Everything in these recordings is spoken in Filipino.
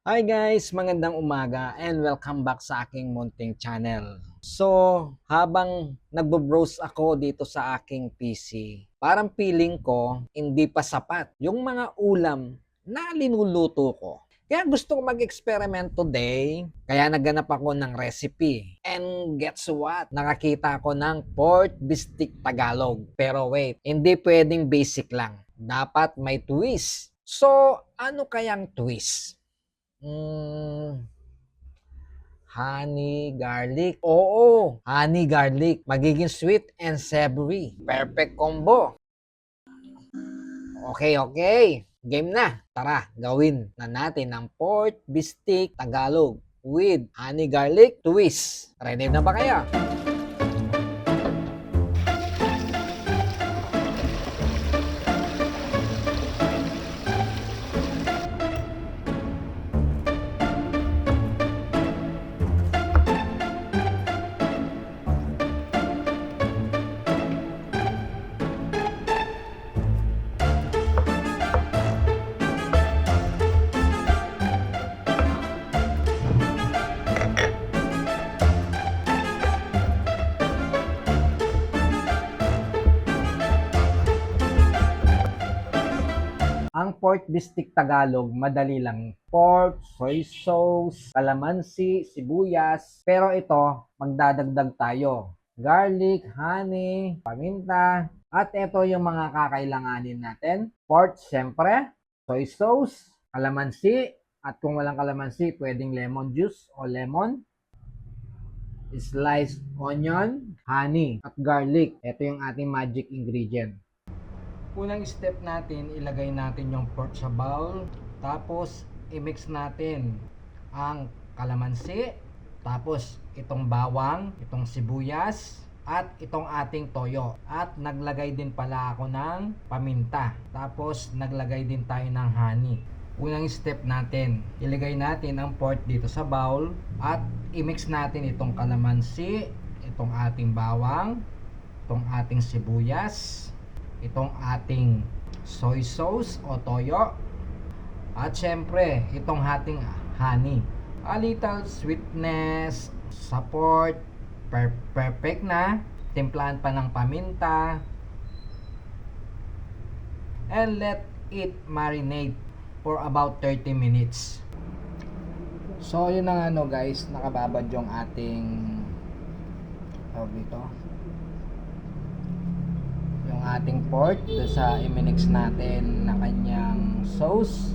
Hi guys, magandang umaga and welcome back sa aking munting channel. So, habang nagbo-browse ako dito sa aking PC, parang feeling ko hindi pa sapat yung mga ulam na linuluto ko. Kaya gusto ko mag-experiment today, kaya naghanap ako ng recipe. And guess what? Nakakita ako ng pork bistik Tagalog. Pero wait, hindi pwedeng basic lang. Dapat may twist. So, ano kayang twist? Honey garlic. Oo, honey garlic. Magiging sweet and savory. Perfect combo. Okay. Game na. Tara, gawin na natin ang pork bistik Tagalog with honey garlic twist. Ready na ba kayo? Ang pork bistik Tagalog, madali lang. Pork, soy sauce, kalamansi, sibuyas. Pero ito, magdadagdag tayo. Garlic, honey, paminta. At ito yung mga kakailanganin natin. Pork, syempre. Soy sauce, kalamansi. At kung walang kalamansi, pwedeng lemon juice o lemon. Sliced onion, honey, at garlic. Ito yung ating magic ingredient. Unang step natin, ilagay natin yung pork sa bowl. Tapos, i-mix natin ang kalamansi. Tapos, itong bawang, itong sibuyas, at itong ating toyo. At naglagay din pala ako ng paminta. Tapos, naglagay din tayo ng honey. Unang step natin, ilagay natin ang pork dito sa bowl. At i-mix natin itong kalamansi, itong ating bawang, itong ating sibuyas, itong ating soy sauce o toyo, at syempre itong ating honey. A little sweetness, support, perfect na. Timplahan pa ng paminta, and let it marinate for about 30 minutes. So yun na nga guys, nakababad yung ating dito, yung ating pork sa i-mix natin na kanyang sauce.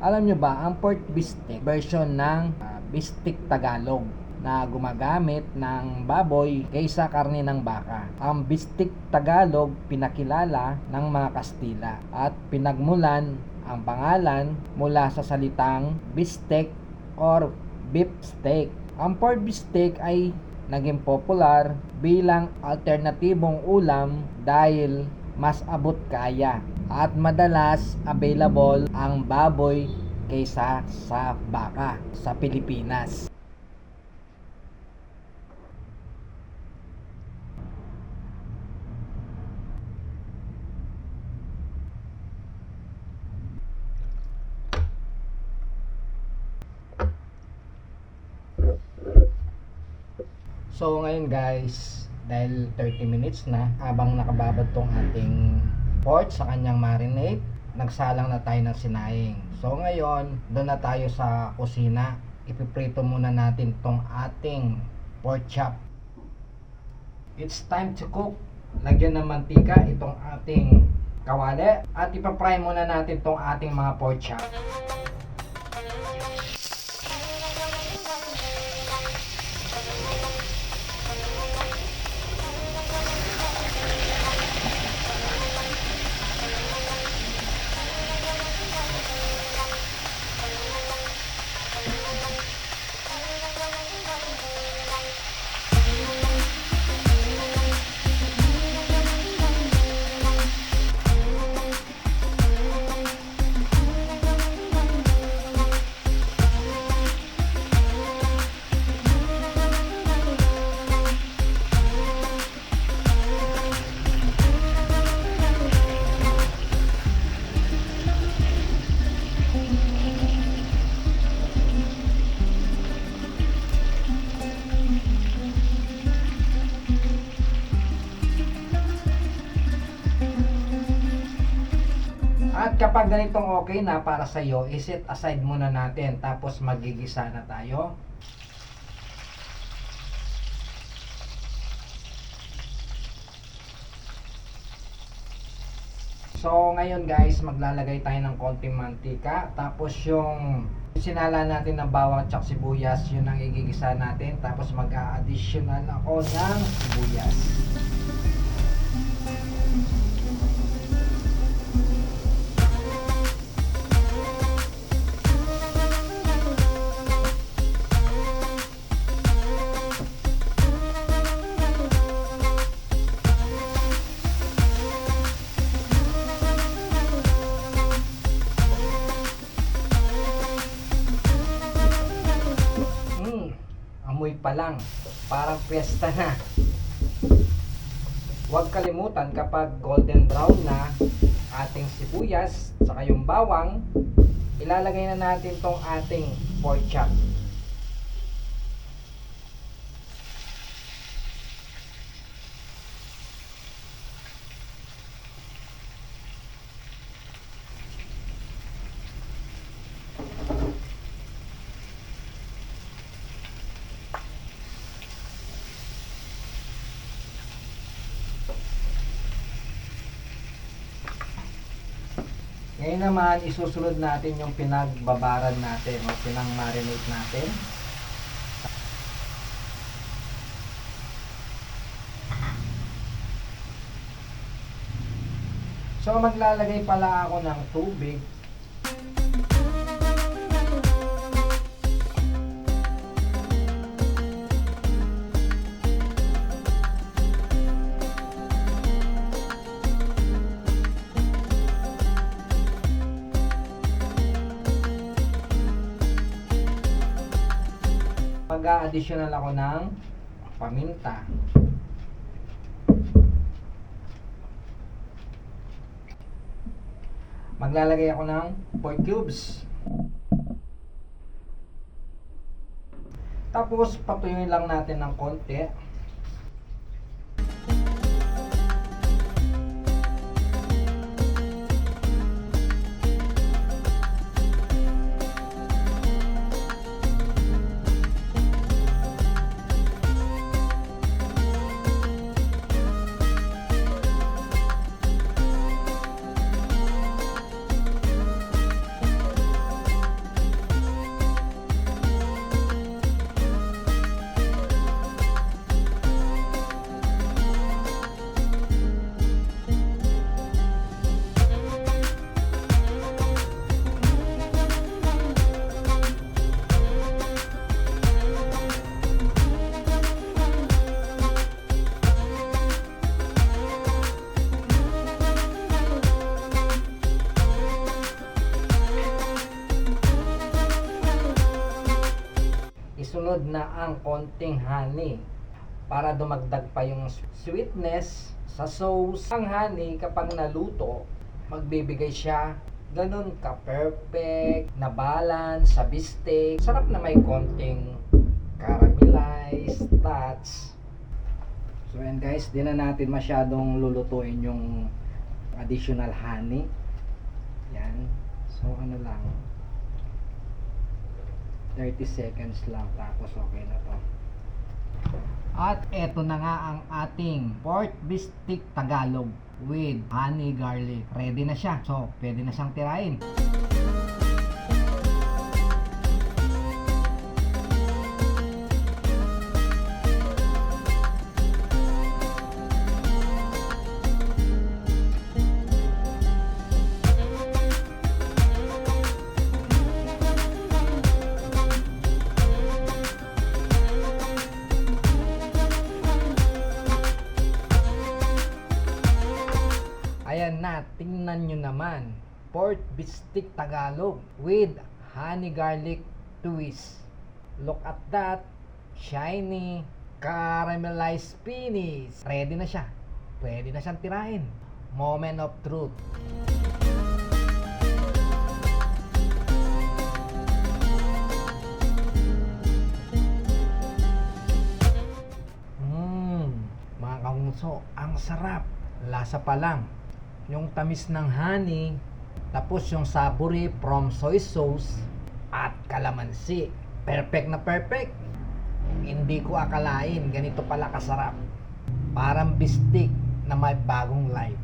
Alam nyo ba, ang pork bistek version ng bistek Tagalog na gumagamit ng baboy kaysa karne ng baka. Ang bistek Tagalog pinakilala ng mga Kastila at pinagmulan ang pangalan mula sa salitang bistek or beef steak. Ang pork bistek ay naging popular bilang alternatibong ulam dahil mas abot kaya at madalas available ang baboy kaysa sa baka sa Pilipinas. So ngayon guys, dahil 30 minutes na habang nakababad tong ating pork sa kanyang marinade, nagsalang na tayo ng sinaing. So ngayon, doon na tayo sa kusina. Ipiprito muna natin tong ating pork chop. It's time to cook. Lagyan ng mantika itong ating kawali at ipapry muna natin tong ating mga pork chop. Kapag ganitong okay na para sa iyo, i-set aside muna natin. Tapos magigisa na tayo. So ngayon guys, maglalagay tayo ng konting mantika. Tapos yung sinala natin ng bawang at sibuyas, yun ang igigisa natin. Tapos mag-a-additional ako ng sibuyas. Amoy pa lang, parang piyesta na. Huwag kalimutan kapag golden brown na ating sibuyas saka yung bawang, ilalagay na natin tong ating pork chop. Ngayon naman, isusunod natin yung pinagbabaran natin o pinang-marinate natin. So, maglalagay pala ako ng tubig. Mag-a-additional ako ng paminta. Maglalagay ako ng pork cubes. Tapos patuyuin lang natin ng konti. Isunod na ang konting honey para dumagdag pa yung sweetness sa sauce. Ang honey kapag naluto, magbibigay siya ganun ka perfect na balance sa beefsteak. Sarap na may konting caramelized touch. So yan guys, di na natin masyadong lulutuin yung additional honey. Yan. So ano lang, 30 seconds lang, tapos okay na to. At eto na nga ang ating pork beefsteak Tagalog with honey garlic. Ready na siya. So, pwede na siyang tirahin. Ayan na, tingnan nyo naman. Pork beefsteak Tagalog with honey garlic twist. Look at that. Shiny, caramelized finish. Ready na siya. Pwede na siyang tirahin. Moment of truth. Mga kahungso, ang sarap. Lasa pa lang. Yung tamis ng honey, Tapos yung saburi from soy sauce at kalamansi. Perfect na perfect. Hindi ko akalain ganito pala kasarap. Parang bistik na may bagong life.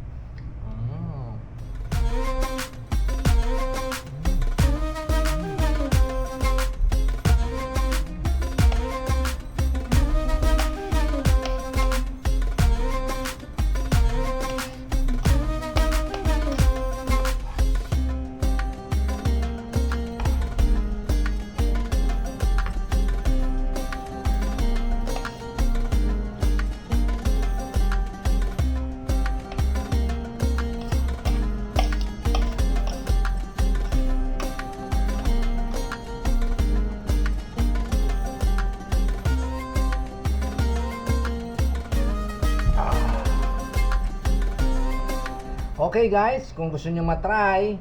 Okay guys, kung gusto nyo matry,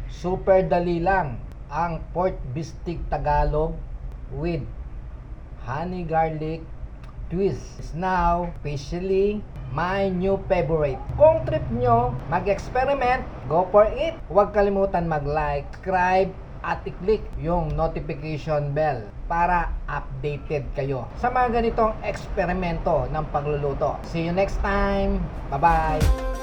super dali lang ang pork bistik Tagalog with honey garlic twist. Is now officially my new favorite. Kung trip nyo mag-experiment, go for it. Huwag kalimutan mag-like, subscribe, at i-click yung notification bell para updated kayo sa mga ganitong eksperimento ng pagluluto. See you next time. Bye-bye!